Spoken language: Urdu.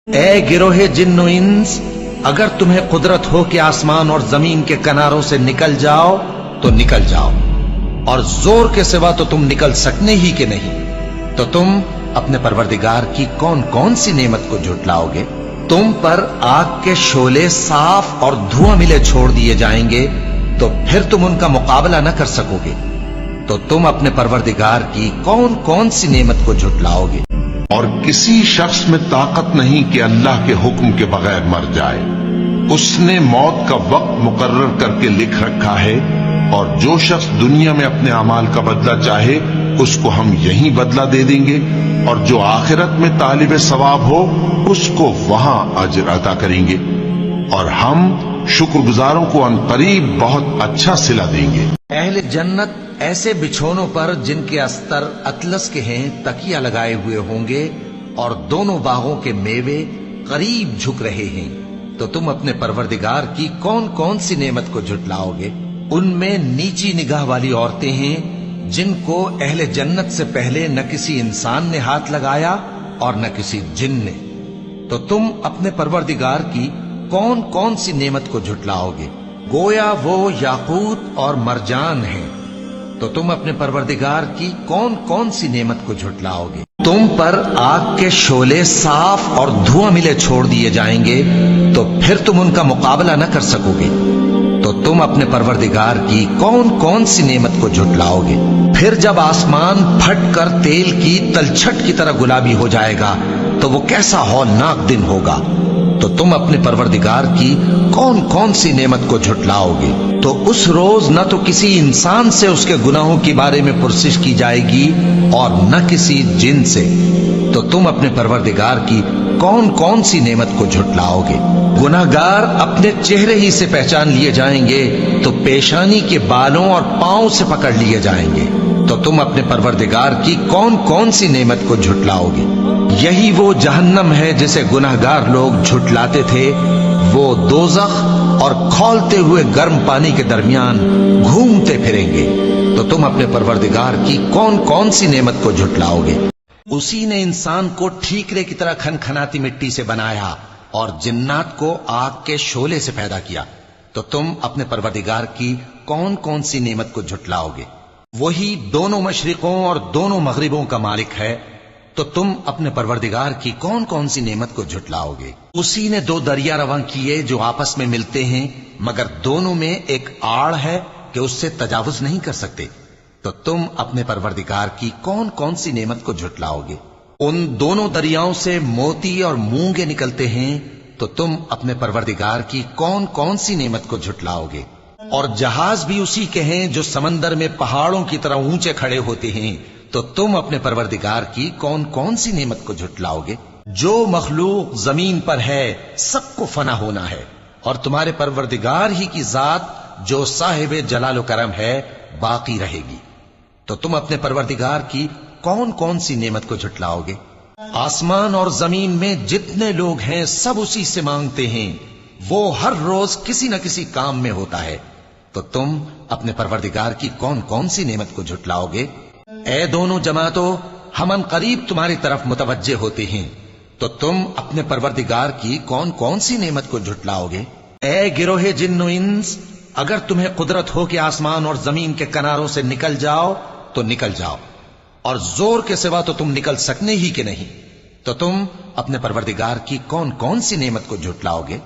اے گروہ جن و انس، اگر تمہیں قدرت ہو کہ آسمان اور زمین کے کناروں سے نکل جاؤ تو نکل جاؤ، اور زور کے سوا تو تم نکل سکنے ہی کہ نہیں، تو تم اپنے پروردگار کی کون کون سی نعمت کو جھٹلاؤ گے؟ تم پر آگ کے شعلے صاف اور دھواں ملے چھوڑ دیے جائیں گے تو پھر تم ان کا مقابلہ نہ کر سکو گے، تو تم اپنے پروردگار کی کون کون سی نعمت کو جھٹلاؤ گے؟ اور کسی شخص میں طاقت نہیں کہ اللہ کے حکم کے بغیر مر جائے، اس نے موت کا وقت مقرر کر کے لکھ رکھا ہے، اور جو شخص دنیا میں اپنے اعمال کا بدلہ چاہے اس کو ہم یہیں بدلہ دے دیں گے، اور جو آخرت میں طالب ثواب ہو اس کو وہاں اجر عطا کریں گے، اور ہم شکر گزاروں کو ان قریب بہت اچھا صلہ دیں گے۔ اہل جنت ایسے بچھونوں پر جن کے استر اطلس کے ہیں تکیہ لگائے ہوئے ہوں گے، اور دونوں باغوں کے میوے قریب جھک رہے ہیں، تو تم اپنے پروردگار کی کون کون سی نعمت کو جھٹلاؤ گے؟ ان میں نیچی نگاہ والی عورتیں ہیں جن کو اہل جنت سے پہلے نہ کسی انسان نے ہاتھ لگایا اور نہ کسی جن نے، تو تم اپنے پروردگار کی کون کون سی نعمت کو جھٹلاؤ گے؟ گویا وہ یاقوت اور مرجان ہیں، تو تم اپنے پروردگار کی کون کون سی نعمت کو جھٹلاؤ گے؟ تم پر آگ کے شعلے صاف اور دھواں ملے چھوڑ دیے جائیں گے تو پھر تم ان کا مقابلہ نہ کر سکو گے، تو تم اپنے پروردگار کی کون کون سی نعمت کو جھٹلاؤ گے؟ پھر جب آسمان پھٹ کر تیل کی تلچھٹ کی طرح گلابی ہو جائے گا تو وہ کیسا ہولناک دن ہوگا، تو تم اپنے پروردگار کی کون کون سی نعمت کو جھٹلاؤ گے؟ تو اس روز نہ تو کسی انسان سے اس کے گناہوں کے بارے میں پرسش کی جائے گی اور نہ کسی جن سے، تو تم اپنے پروردگار کی کون کون سی نعمت کو جھٹلاؤ گے؟ گناہگار اپنے چہرے ہی سے پہچان لیے جائیں گے تو پیشانی کے بالوں اور پاؤں سے پکڑ لیے جائیں گے، تو تم اپنے پروردگار کی کون کون سی نعمت کو جھٹلاؤ گے؟ یہی وہ جہنم ہے جسے گناہگار لوگ جھٹلاتے تھے، وہ دوزخ اور کھولتے ہوئے گرم پانی کے درمیان گھومتے پھریں گے، تو تم اپنے پروردگار کی کون کون سی نعمت کو جھٹلاؤ گے؟ اسی نے انسان کو ٹھیکرے کی طرح کھنکھناتی مٹی سے بنایا اور جنات کو آگ کے شعلے سے پیدا کیا، تو تم اپنے پروردگار کی کون کون سی نعمت کو جھٹلاؤ گے؟ وہی دونوں مشرقوں اور دونوں مغربوں کا مالک ہے، تو تم اپنے پروردگار کی کون کون سی نعمت کو جھٹلاؤ گے؟ اسی نے دو دریا رواں کیے جو آپس میں ملتے ہیں، مگر دونوں میں ایک آڑ ہے کہ اس سے تجاوز نہیں کر سکتے، تو تم اپنے پروردگار کی کون کون سی نعمت کو جھٹلاؤ گے؟ ان دونوں دریاؤں سے موتی اور مونگے نکلتے ہیں، تو تم اپنے پروردگار کی کون کون سی نعمت کو جھٹلاؤ گے؟ اور جہاز بھی اسی کے ہیں جو سمندر میں پہاڑوں کی طرح اونچے کھڑے ہوتے ہیں، تو تم اپنے پروردگار کی کون کون سی نعمت کو جھٹلاؤ گے؟ جو مخلوق زمین پر ہے سب کو فنا ہونا ہے، اور تمہارے پروردگار ہی کی ذات جو صاحب جلال و کرم ہے باقی رہے گی، تو تم اپنے پروردگار کی کون کون سی نعمت کو جھٹلاؤ گے؟ آسمان اور زمین میں جتنے لوگ ہیں سب اسی سے مانگتے ہیں، وہ ہر روز کسی نہ کسی کام میں ہوتا ہے، تو تم اپنے پروردگار کی کون کون سی نعمت کو جھٹلاؤ گے؟ اے دونوں جماعتوں، ہم ان قریب تمہاری طرف متوجہ ہوتے ہیں، تو تم اپنے پروردگار کی کون کون سی نعمت کو جھٹلاؤ گے؟ اے گروہ جن و انس، اگر تمہیں قدرت ہو کہ آسمان اور زمین کے کناروں سے نکل جاؤ تو نکل جاؤ، اور زور کے سوا تو تم نکل سکنے ہی کہ نہیں، تو تم اپنے پروردگار کی کون کون سی نعمت کو جھٹلاؤ گے؟